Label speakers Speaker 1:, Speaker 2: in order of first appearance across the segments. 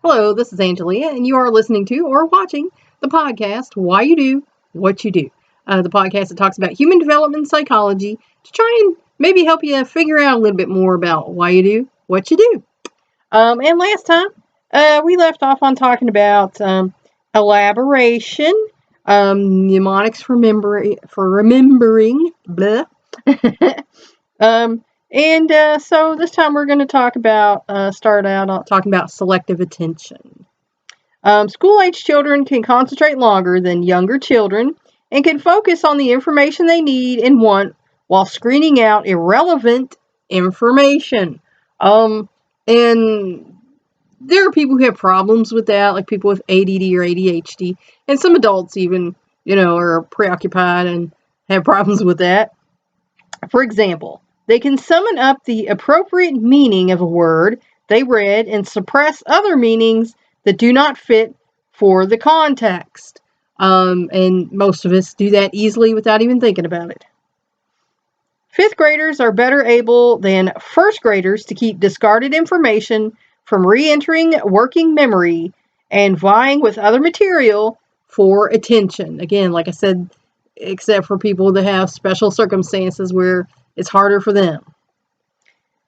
Speaker 1: Hello, this is Angelia, and you are listening to or watching the podcast, Why You Do What You Do. The podcast that talks about human development psychology to try and maybe help you figure out a little bit more about why you do what you do. And last time, we left off on talking about elaboration, mnemonics for remembering, blah. So this time we're going to start out talking about selective attention. School-age children can concentrate longer than younger children and can focus on the information they need and want while screening out irrelevant information. And there are people who have problems with that, like people with ADD or ADHD, and some adults even, are preoccupied and have problems with that. For example, they can summon up the appropriate meaning of a word they read and suppress other meanings that do not fit for the context. And most of us do that easily without even thinking about it. Fifth graders are better able than first graders to keep discarded information from re-entering working memory and vying with other material for attention. Again, like I said, except for people that have special circumstances where it's harder for them.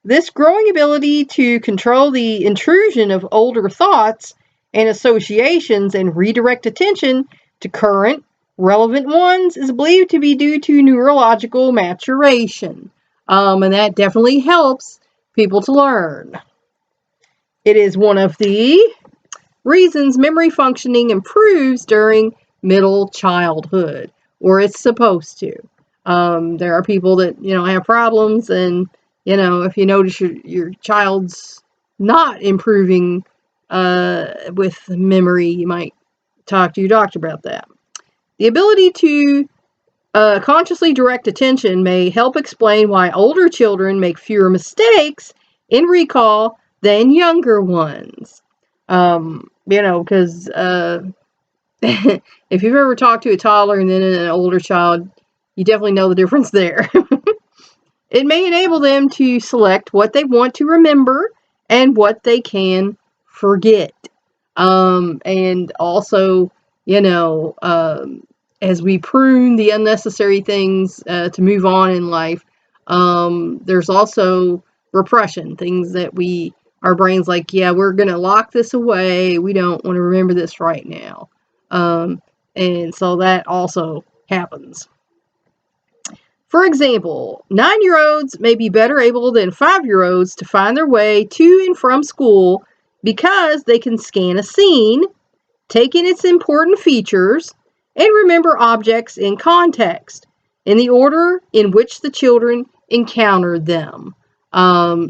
Speaker 1: This growing ability to control the intrusion of older thoughts and associations and redirect attention to current, relevant ones is believed to be due to neurological maturation. And that definitely helps people to learn. It is one of the reasons memory functioning improves during middle childhood, or it's supposed to. There are people that, have problems, and, if you notice your child's not improving with memory, you might talk to your doctor about that. The ability to consciously direct attention may help explain why older children make fewer mistakes in recall than younger ones. Because if you've ever talked to a toddler and then an older child, you definitely know the difference there. It may enable them to select what they want to remember and what they can forget. And also, as we prune the unnecessary things to move on in life, there's also repression, things that our brain's like, yeah, we're going to lock this away. We don't want to remember this right now. And so that also happens. For example, 9-year-olds may be better able than 5-year-olds to find their way to and from school because they can scan a scene, take in its important features, and remember objects in context, in the order in which the children encountered them.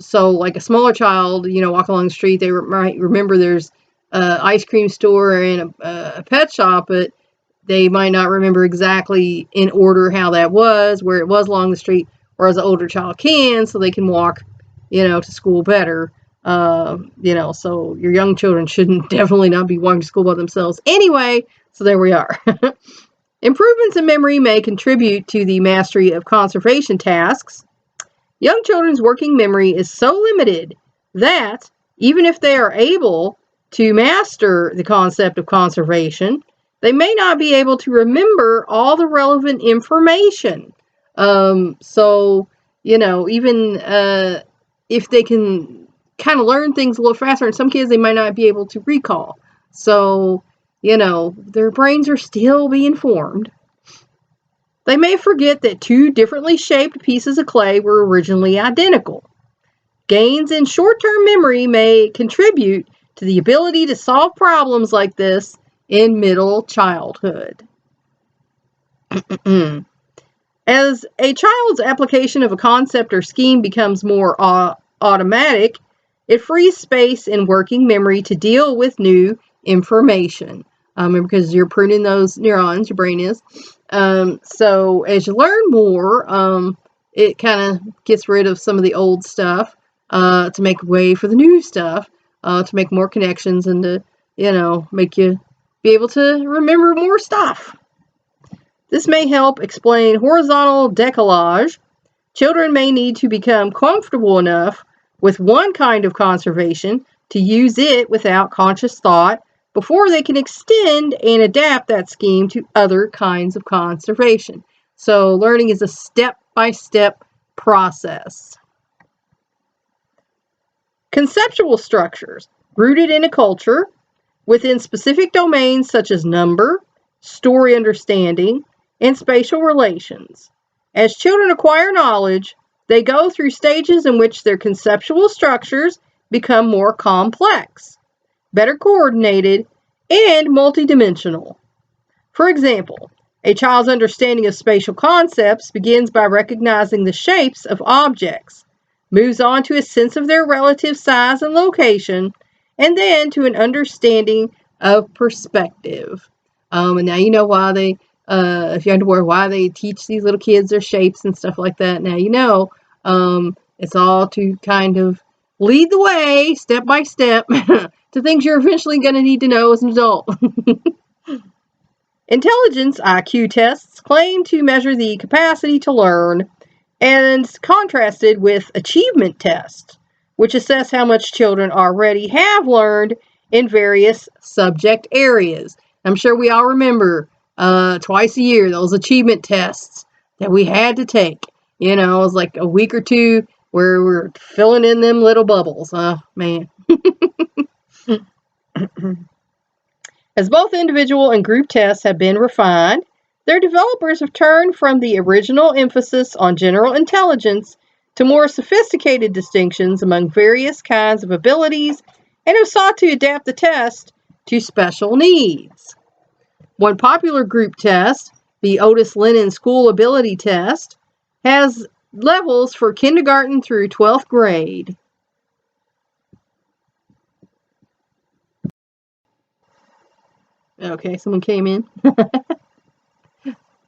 Speaker 1: So like a smaller child, walk along the street, they might remember there's an ice cream store and a pet shop, but they might not remember exactly in order how that was, where it was along the street, whereas an older child can, so they can walk, to school better. So your young children shouldn't definitely not be walking to school by themselves anyway, so there we are. Improvements in memory may contribute to the mastery of conservation tasks. Young children's working memory is so limited that, even if they are able to master the concept of conservation, they may not be able to remember all the relevant information. Even if they can kind of learn things a little faster, in some kids they might not be able to recall. So, their brains are still being formed. They may forget that two differently shaped pieces of clay were originally identical. Gains in short-term memory may contribute to the ability to solve problems like this in middle childhood. As a child's application of a concept or scheme becomes more automatic, it frees space in working memory to deal with new information. Because you're pruning those neurons, your brain is. So as you learn more, it kind of gets rid of some of the old stuff to make way for the new stuff, to make more connections and to, make you be able to remember more stuff. This may help explain horizontal décalage. Children may need to become comfortable enough with one kind of conservation to use it without conscious thought before they can extend and adapt that scheme to other kinds of conservation. So learning is a step-by-step process. Conceptual structures, rooted in a culture, within specific domains such as number, story understanding, and spatial relations. As children acquire knowledge, they go through stages in which their conceptual structures become more complex, better coordinated, and multidimensional. For example, a child's understanding of spatial concepts begins by recognizing the shapes of objects, moves on to a sense of their relative size and location, and then to an understanding of perspective. And now you know why they, if you had to worry why they teach these little kids their shapes and stuff like that, now you know. It's all to kind of lead the way, step by step, to things you're eventually going to need to know as an adult. Intelligence IQ tests claim to measure the capacity to learn, and contrasted with achievement tests, which assess how much children already have learned in various subject areas. I'm sure we all remember twice a year those achievement tests that we had to take. You know, it was like a week or two where we're filling in them little bubbles. Oh, man. As both individual and group tests have been refined, their developers have turned from the original emphasis on general intelligence to more sophisticated distinctions among various kinds of abilities and have sought to adapt the test to special needs. One popular group test, the Otis-Lennon School Ability Test, has levels for kindergarten through 12th grade. Okay, someone came in.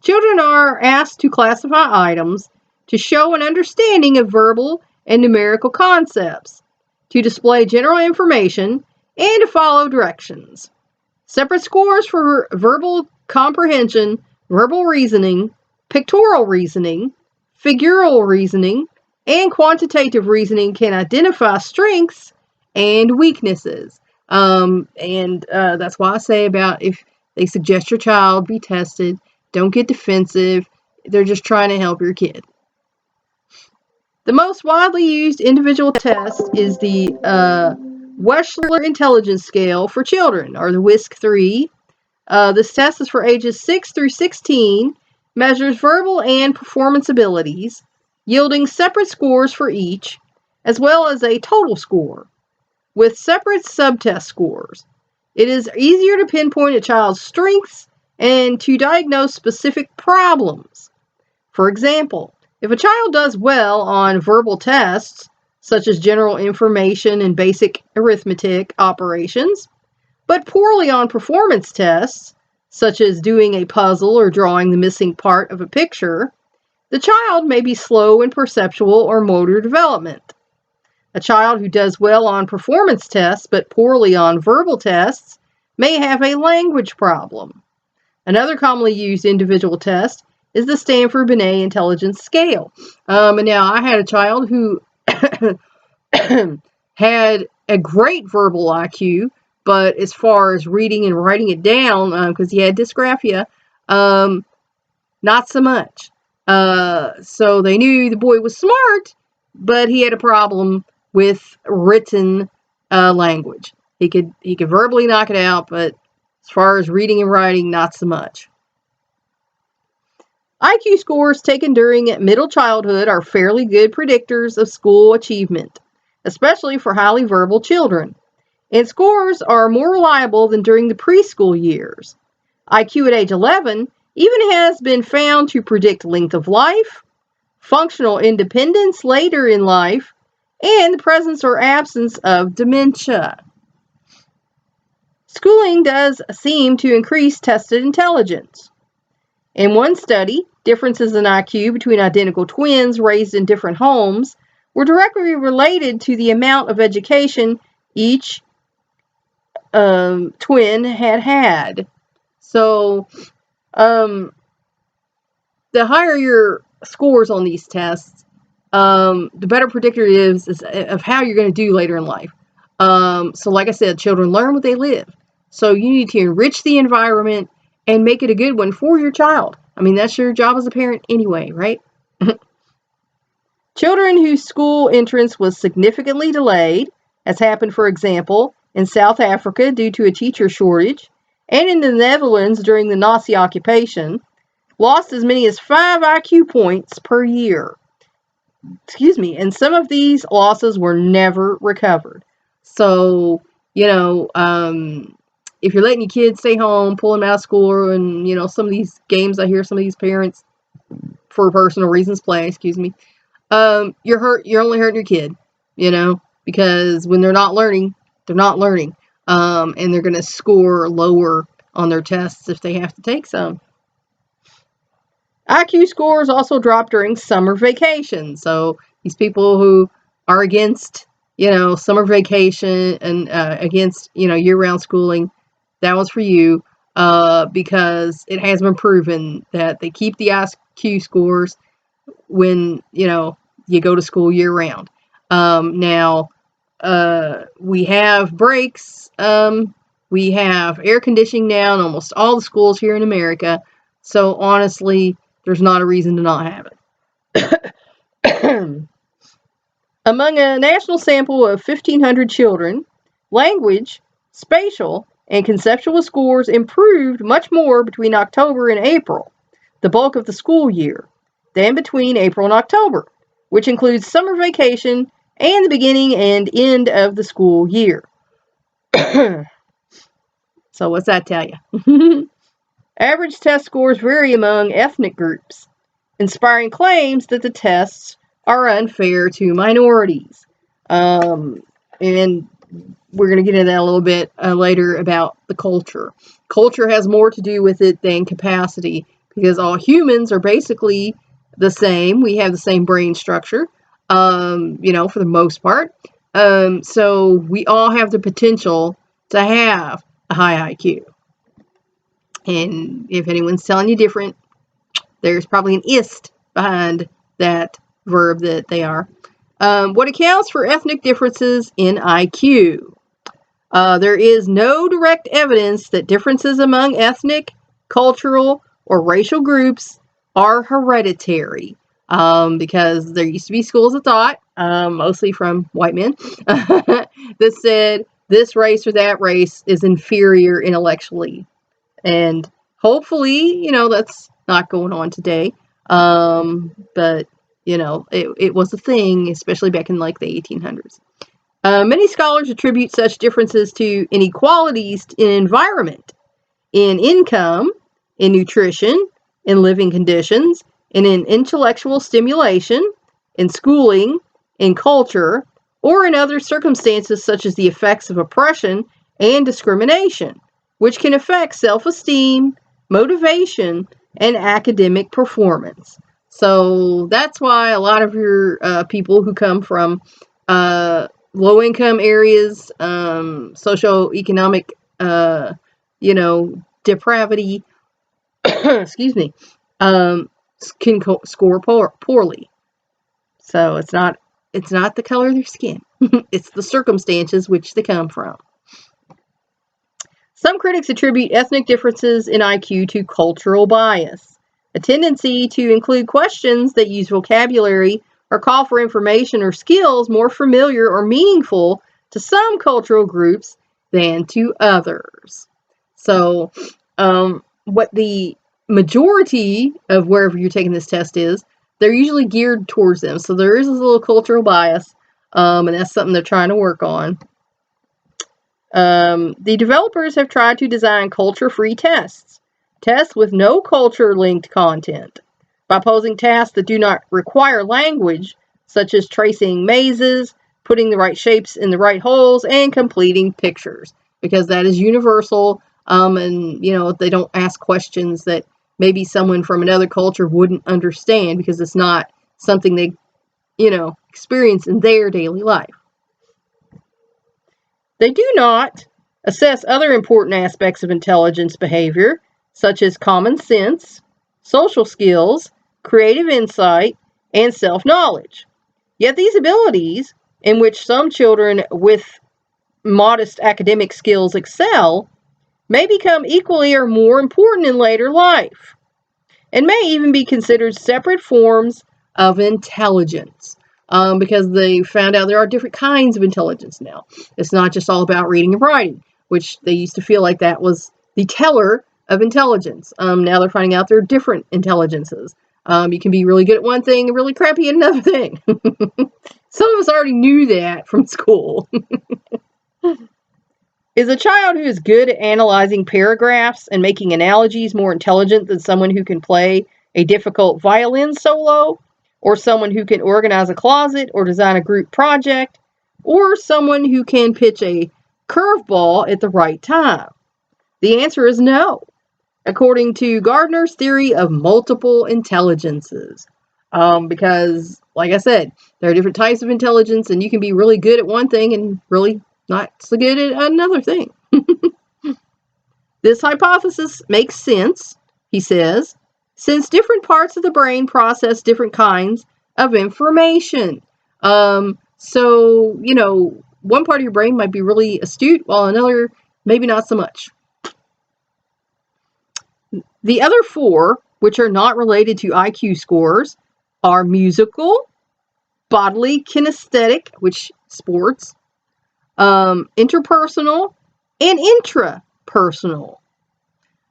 Speaker 1: Children are asked to classify items, to show an understanding of verbal and numerical concepts, to display general information, and to follow directions. Separate scores for verbal comprehension, verbal reasoning, pictorial reasoning, figural reasoning, and quantitative reasoning can identify strengths and weaknesses. That's why I say about if they suggest your child be tested, don't get defensive. They're just trying to help your kid. The most widely used individual test is the Wechsler Intelligence Scale for Children, or the WISC-3. This test is for ages 6 through 16, measures verbal and performance abilities, yielding separate scores for each, as well as a total score, with separate subtest scores. It is easier to pinpoint a child's strengths and to diagnose specific problems. For example, if a child does well on verbal tests, such as general information and basic arithmetic operations, but poorly on performance tests, such as doing a puzzle or drawing the missing part of a picture, the child may be slow in perceptual or motor development. A child who does well on performance tests but poorly on verbal tests may have a language problem. Another commonly used individual test is the Stanford-Binet Intelligence Scale. And now I had a child who had a great verbal IQ, but as far as reading and writing it down, because he had dysgraphia, not so much. So they knew the boy was smart, but he had a problem with written language. He could verbally knock it out, but as far as reading and writing, not so much. IQ scores taken during middle childhood are fairly good predictors of school achievement, especially for highly verbal children, and scores are more reliable than during the preschool years. IQ at age 11 even has been found to predict length of life, functional independence later in life, and the presence or absence of dementia. Schooling does seem to increase tested intelligence. In one study, differences in IQ between identical twins raised in different homes were directly related to the amount of education each twin had. So, the higher your scores on these tests, the better predictor it is of how you're going to do later in life. So like I said, children learn what they live. So you need to enrich the environment and make it a good one for your child. I mean, that's your job as a parent anyway, right? Children whose school entrance was significantly delayed, as happened, for example, in South Africa due to a teacher shortage, and in the Netherlands during the Nazi occupation, lost as many as 5 IQ points per year. Excuse me, and some of these losses were never recovered. So, if you're letting your kids stay home, pulling them out of school, and, some of these games I hear some of these parents, for personal reasons, play, you're only hurting your kid, because when they're not learning, and they're going to score lower on their tests if they have to take some. IQ scores also drop during summer vacation. So these people who are against, summer vacation and against, year-round schooling, that was for you, because it has been proven that they keep the IQ scores when, you go to school year-round. Now, we have breaks. We have air conditioning now in almost all the schools here in America. So honestly, there's not a reason to not have it. Among a national sample of 1,500 children, language, spatial, and conceptual scores improved much more between October and April, the bulk of the school year, than between April and October, which includes summer vacation and the beginning and end of the school year. So what's that tell you? Average test scores vary among ethnic groups, inspiring claims that the tests are unfair to minorities. And we're going to get into that a little bit later about the culture. Culture has more to do with it than capacity, because all humans are basically the same. We have the same brain structure, for the most part. So we all have the potential to have a high IQ. And if anyone's telling you different, there's probably an ist behind that verb that they are. What accounts for ethnic differences in IQ? There is no direct evidence that differences among ethnic, cultural, or racial groups are hereditary, because there used to be schools of thought, mostly from white men, that said this race or that race is inferior intellectually. And hopefully, that's not going on today. But, it was a thing, especially back in like the 1800s. Many scholars attribute such differences to inequalities in environment, in income, in nutrition, in living conditions, and in intellectual stimulation, in schooling, in culture, or in other circumstances such as the effects of oppression and discrimination, which can affect self-esteem, motivation, and academic performance. So that's why a lot of your people who come from low-income areas, socioeconomic, depravity, excuse me, can score poorly. So it's not the color of their skin. It's the circumstances which they come from. Some critics attribute ethnic differences in IQ to cultural bias, a tendency to include questions that use vocabulary or call for information or skills more familiar or meaningful to some cultural groups than to others. So, what the majority of wherever you're taking this test is, they're usually geared towards them. So there is a little cultural bias, and that's something they're trying to work on. The developers have tried to design culture-free tests with no culture-linked content, by posing tasks that do not require language, such as tracing mazes, putting the right shapes in the right holes, and completing pictures, because that is universal, and, they don't ask questions that maybe someone from another culture wouldn't understand, because it's not something they, experience in their daily life. They do not assess other important aspects of intelligence behavior, such as common sense, social skills, creative insight, and self-knowledge. Yet these abilities, in which some children with modest academic skills excel may become equally or more important in later life, and may even be considered separate forms of intelligence, because they found out there are different kinds of intelligence now. It's not just all about reading and writing, which they used to feel like that was the teller of intelligence. Now they're finding out there are different intelligences. You can be really good at one thing and really crappy at another thing. Some of us already knew that from school. Is a child who is good at analyzing paragraphs and making analogies more intelligent than someone who can play a difficult violin solo, or someone who can organize a closet or design a group project, or someone who can pitch a curveball at the right time? The answer is no, according to Gardner's theory of multiple intelligences. Because, like I said, there are different types of intelligence, and you can be really good at one thing and really not so good at another thing. This hypothesis makes sense, he says, since different parts of the brain process different kinds of information. So, one part of your brain might be really astute, while another maybe not so much. The other four, which are not related to IQ scores, are musical, bodily kinesthetic, which sports, interpersonal, and intrapersonal.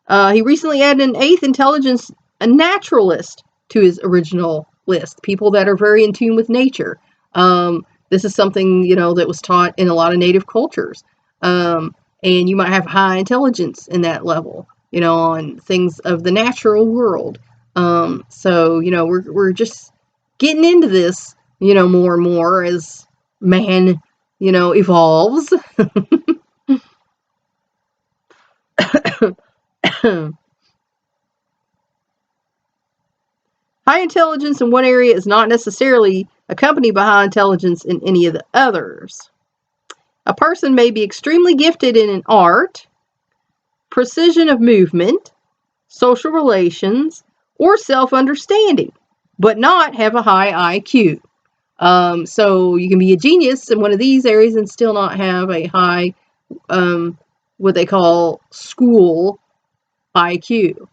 Speaker 1: He recently added an eighth intelligence, a naturalist, to his original list. People that are very in tune with nature. This is something, that was taught in a lot of native cultures. And you might have high intelligence in that level, on things of the natural world. So, we're just getting into this, more and more as man, evolves. High intelligence in one area is not necessarily accompanied by high intelligence in any of the others. A person may be extremely gifted in an art, precision of movement, social relations, or self-understanding, but not have a high IQ. So you can be a genius in one of these areas and still not have a high, what they call school IQ.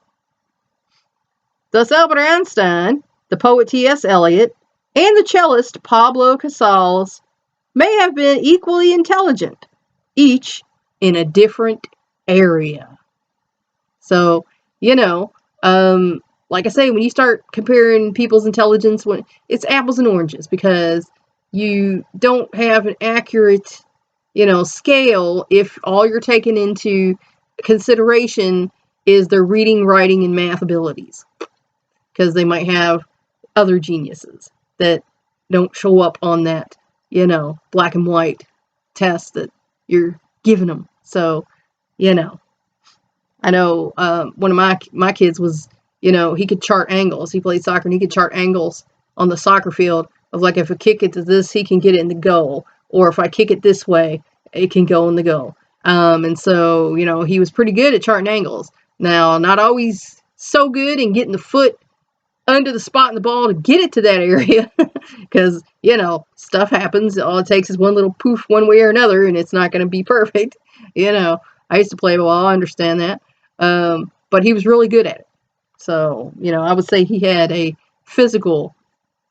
Speaker 1: Thus, Albert Einstein, the poet T.S. Eliot, and the cellist Pablo Casals may have been equally intelligent, each in a different area. So, like I say, when you start comparing people's intelligence, when it's apples and oranges, because you don't have an accurate, scale if all you're taking into consideration is their reading, writing, and math abilities. Because they might have other geniuses that don't show up on that, black and white test that you're giving them. So, I know one of my kids was, he could chart angles. He played soccer and he could chart angles on the soccer field of like, if I kick it to this, he can get it in the goal. Or if I kick it this way, it can go in the goal. And so, he was pretty good at charting angles. Now, not always so good in getting the foot under the spot in the ball to get it to that area, because stuff happens. All it takes is one little poof one way or another, and it's not going to be perfect. I used to play ball, I understand that, but he was really good at it. So I would say he had a physical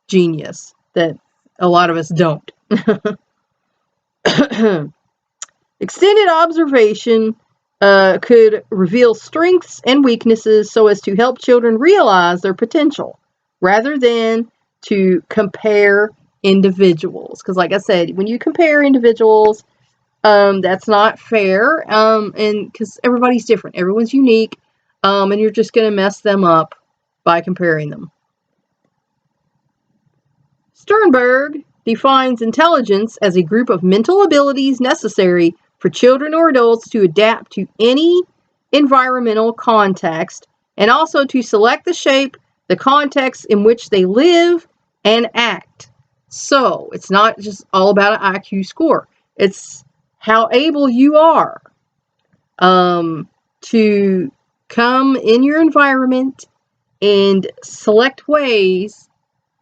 Speaker 1: genius that a lot of us don't. Extended observation could reveal strengths and weaknesses so as to help children realize their potential, rather than to compare individuals. Because like I said, when you compare individuals, that's not fair, and because everybody's different, everyone's unique, and you're just going to mess them up by comparing them. Stenberg defines intelligence as a group of mental abilities necessary for children or adults to adapt to any environmental context, and also to select the shape, the context in which they live and act. So, it's not just all about an IQ score. It's how able you are to come in your environment and select ways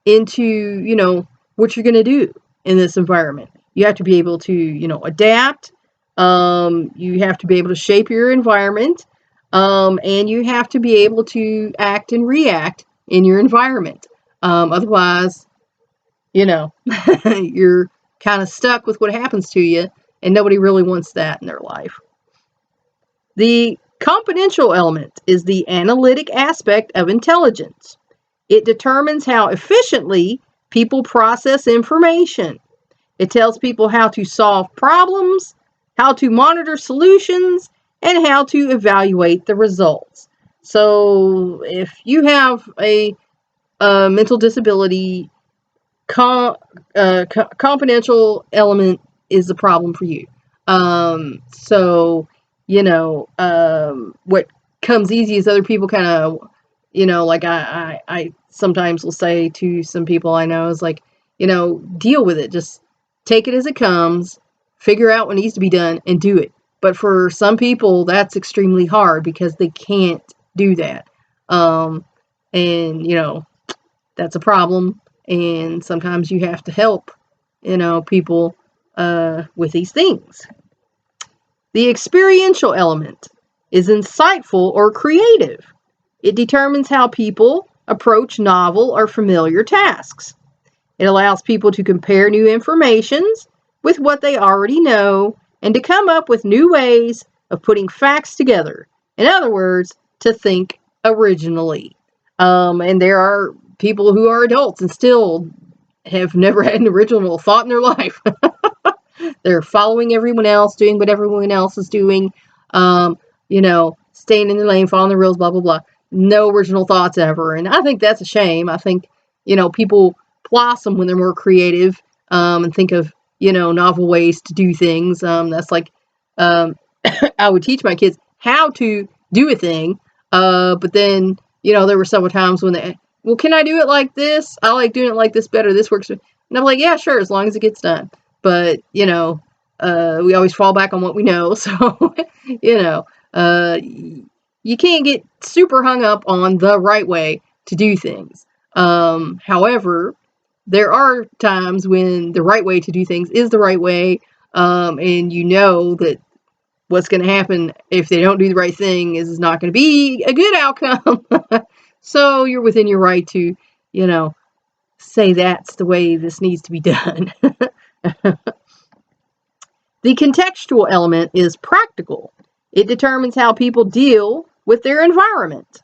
Speaker 1: into, what you're going to do in this environment. You have to be able to, adapt, You have to be able to shape your environment, and you have to be able to act and react in your environment. Otherwise, you're kind of stuck with what happens to you, and nobody really wants that in their life. The componential element is the analytic aspect of intelligence. It determines how efficiently people process information. It tells people how to solve problems, how to monitor solutions, and how to evaluate the results. So if you have a mental disability, componential element is the problem for you. What comes easy is other people kind of, like I sometimes will say to some people I know is like, deal with it. Just take it as it comes, figure out what needs to be done, and do it. But for some people, that's extremely hard because they can't do that. And that's a problem. And sometimes you have to help, people with these things. The experiential element is insightful or creative. It determines how people approach novel or familiar tasks. It allows people to compare new informations with what they already know and to come up with new ways of putting facts together. In other words, to think originally. And there are people who are adults and still have never had an original thought in their life. They're following everyone else, doing what everyone else is doing, staying in their lane, following the rules, blah, blah, blah. No original thoughts ever. And I think that's a shame. I think, people blossom when they're more creative, and think of, novel ways to do things. That's like, I would teach my kids how to do a thing. But then, there were several times when well, can I do it like this? I like doing it like this better. This works. And I'm like, yeah, sure, as long as it gets done. But, we always fall back on what we know. So, you can't get super hung up on the right way to do things. However, there are times when the right way to do things is the right way. And that what's going to happen if they don't do the right thing is not going to be a good outcome. So you're within your right to, say that's the way this needs to be done. The contextual element is practical. It determines how people deal with their environment.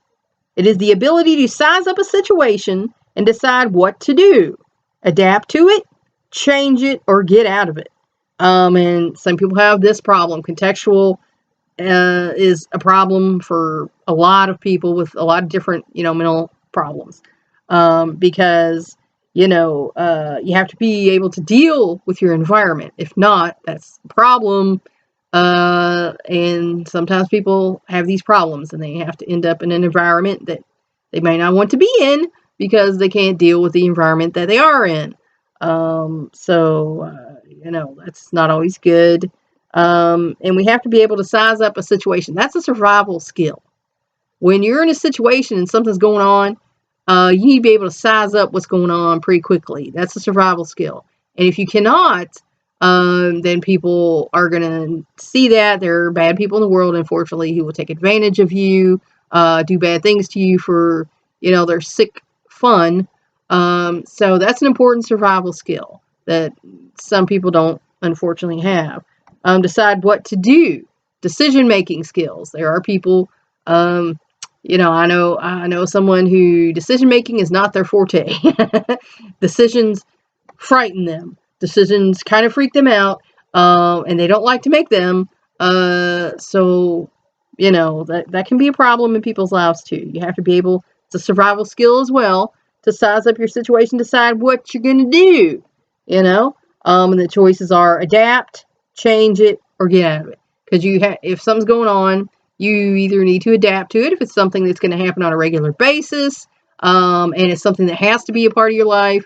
Speaker 1: It is the ability to size up a situation and decide what to do, adapt to it, change it, or get out of it. And some people have this problem. Contextual is a problem for a lot of people with a lot of different, mental problems. Because, you have to be able to deal with your environment. If not, that's a problem. And sometimes people have these problems and they have to end up in an environment that they may not want to be in because they can't deal with the environment that they are in. That's not always good. And we have to be able to size up a situation. That's a survival skill. When you're in a situation and something's going on, you need to be able to size up what's going on pretty quickly. That's a survival skill. And if you cannot, then people are going to see that. There are bad people in the world, unfortunately, who will take advantage of you, do bad things to you for, their sick fun. So that's an important survival skill that some people don't, unfortunately, have. Decide what to do. Decision-making skills. There are people, I know someone who decision-making is not their forte. Decisions frighten them. Decisions kind of freak them out, and they don't like to make them. So that can be a problem in people's lives too. You have to be able, it's a survival skill as well, to size up your situation, decide what you're going to do, and the choices are adapt, change it, or get out of it. Because if something's going on, you either need to adapt to it if it's something that's going to happen on a regular basis, and it's something that has to be a part of your life,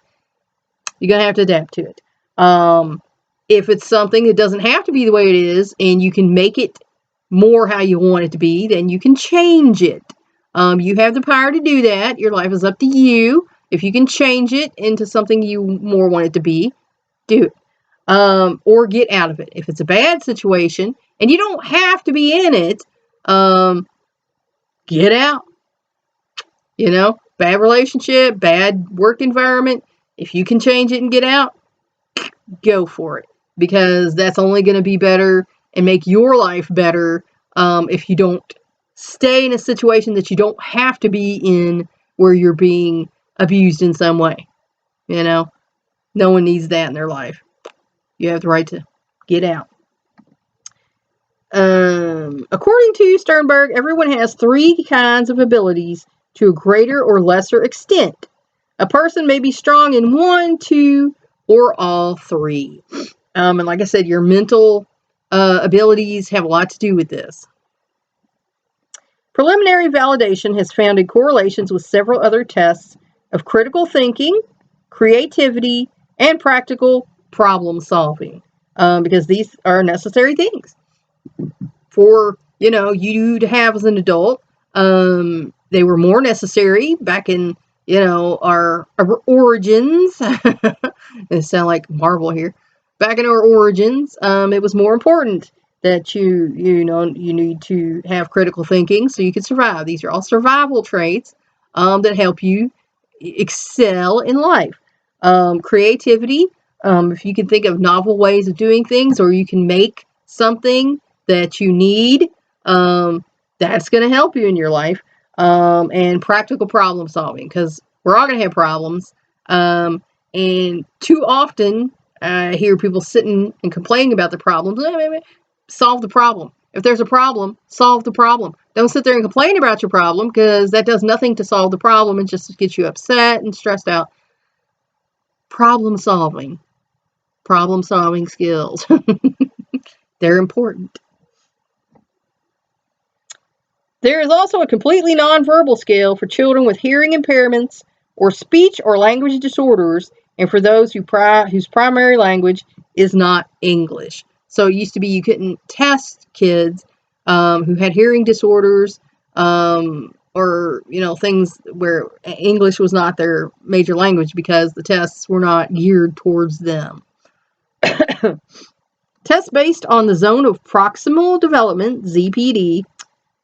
Speaker 1: you're going to have to adapt to it. If it's something that doesn't have to be the way it is, and you can make it more how you want it to be, then you can change it. You have the power to do that. Your life is up to you. If you can change it into something you more want it to be, do it. or get out of it. If it's a bad situation, and you don't have to be in it, get out. Bad relationship, bad work environment. If you can change it and get out, go for it, because that's only going to be better and make your life better if you don't stay in a situation that you don't have to be in, where you're being abused in some way. No one needs that in their life. You have the right to get out. According to Stenberg, everyone has 3 kinds of abilities to a greater or lesser extent. A person may be strong in 1, 2, or all 3. And like I said, your mental abilities have a lot to do with this. Preliminary validation has founded correlations with several other tests of critical thinking, creativity, and practical problem solving, because these are necessary things for you to have as an adult. They were more necessary back in our origins. It sounds like Marvel here. Back in our origins, it was more important that you need to have critical thinking so you can survive. These are all survival traits that help you excel in life. Creativity, if you can think of novel ways of doing things, or you can make something that you need, that's going to help you in your life. And practical problem solving, because we're all going to have problems. And too often, I hear people sitting and complaining about the problems. Solve the problem. If there's a problem, solve the problem. Don't sit there and complain about your problem, because that does nothing to solve the problem. It just gets you upset and stressed out. Problem solving skills. They're important. There is also a completely nonverbal scale for children with hearing impairments or speech or language disorders, and for those whose primary language is not English. So it used to be you couldn't test kids who had hearing disorders, or things where English was not their major language, because the tests were not geared towards them. Tests based on the zone of proximal development, ZPD,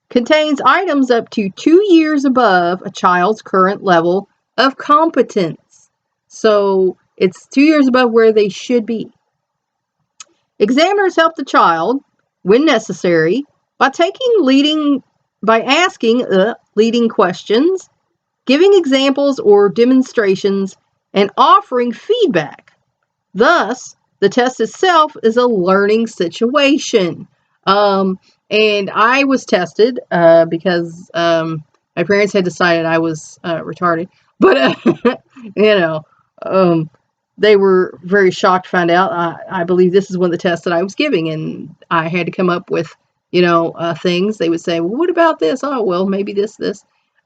Speaker 1: contains items up to 2 years above a child's current level of competence. So it's 2 years above where they should be. Examiners help the child, when necessary, by asking leading questions, giving examples or demonstrations, and offering feedback. Thus, the test itself is a learning situation. And I was tested because my parents had decided I was retarded. But, they were very shocked to find out. I believe this is one of the tests that I was giving, and I had to come up with, things. They would say, well, what about this? Oh, well, maybe this.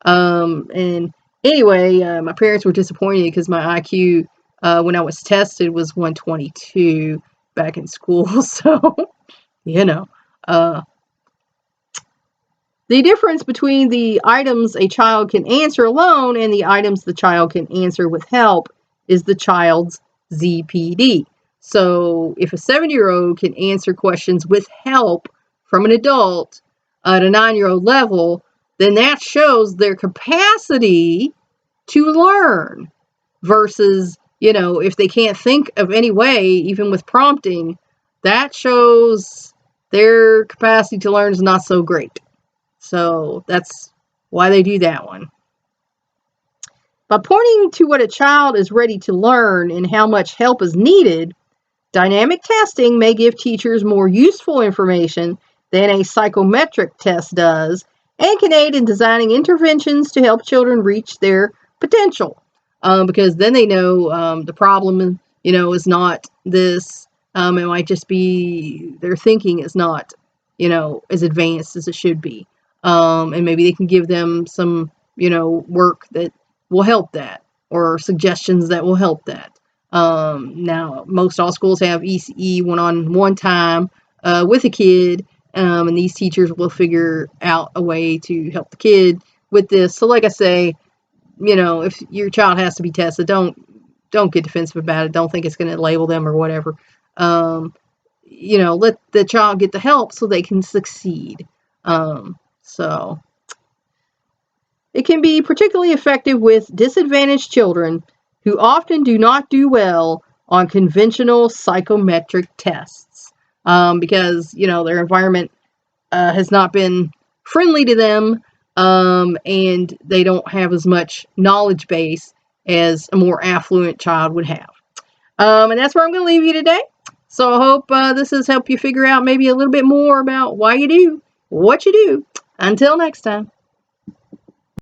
Speaker 1: And anyway, my parents were disappointed because my IQ, when I was tested, was 122 back in school. So, the difference between the items a child can answer alone and the items the child can answer with help is the child's ZPD. So if a 7-year-old can answer questions with help from an adult at a 9-year-old level, then that shows their capacity to learn. Versus, if they can't think of any way, even with prompting, that shows their capacity to learn is not so great. So that's why they do that one. By pointing to what a child is ready to learn and how much help is needed, dynamic testing may give teachers more useful information than a psychometric test does, and can aid in designing interventions to help children reach their potential. Because then they know the problem, is not this. It might just be their thinking is not, as advanced as it should be. And maybe they can give them some, work that will help that, or suggestions that will help that. Now, most all schools have ECE one-on-one time with a kid, and these teachers will figure out a way to help the kid with this. So like I say, if your child has to be tested, don't get defensive about it. Don't think it's going to label them or whatever. let the child get the help so they can succeed. So it can be particularly effective with disadvantaged children who often do not do well on conventional psychometric tests, because their environment has not been friendly to them, and they don't have as much knowledge base as a more affluent child would have. And that's where I'm going to leave you today. So I hope this has helped you figure out maybe a little bit more about why you do what you do. Until next time.